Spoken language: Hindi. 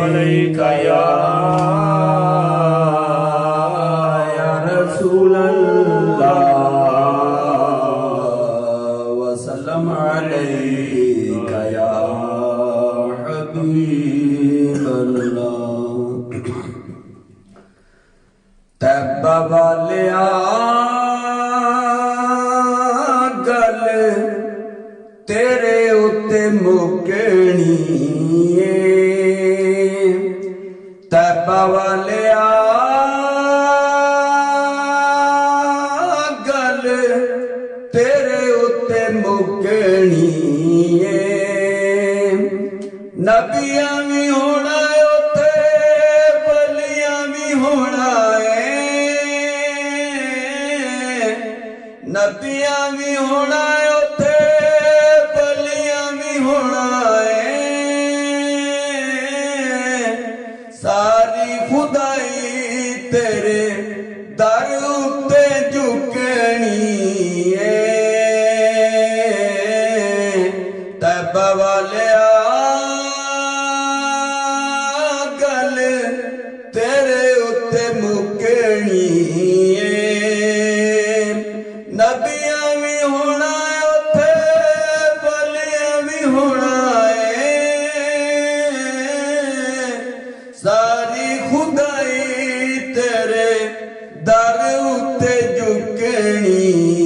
अलैका या रसूल अल्लाह वसल्लम अलैका या हबीब अल्लाह। तैबा वालिया गल तेरे उत्ते मुकनी तैबा वालिया गल तेरे उत्ते मुकनी नबियां भी होना उत्ते बलियां भी होना नबियां भी होना उत्ते बलियां भी होना सारी खुदाई तेरे दर उत्ते झुकनी तैबा वालिया गल तेरे उत्ते मुकनी नबियां भी होना उत्थे बलियां भी होना सारी खुदाई तेरे दर उत्ते झुकनी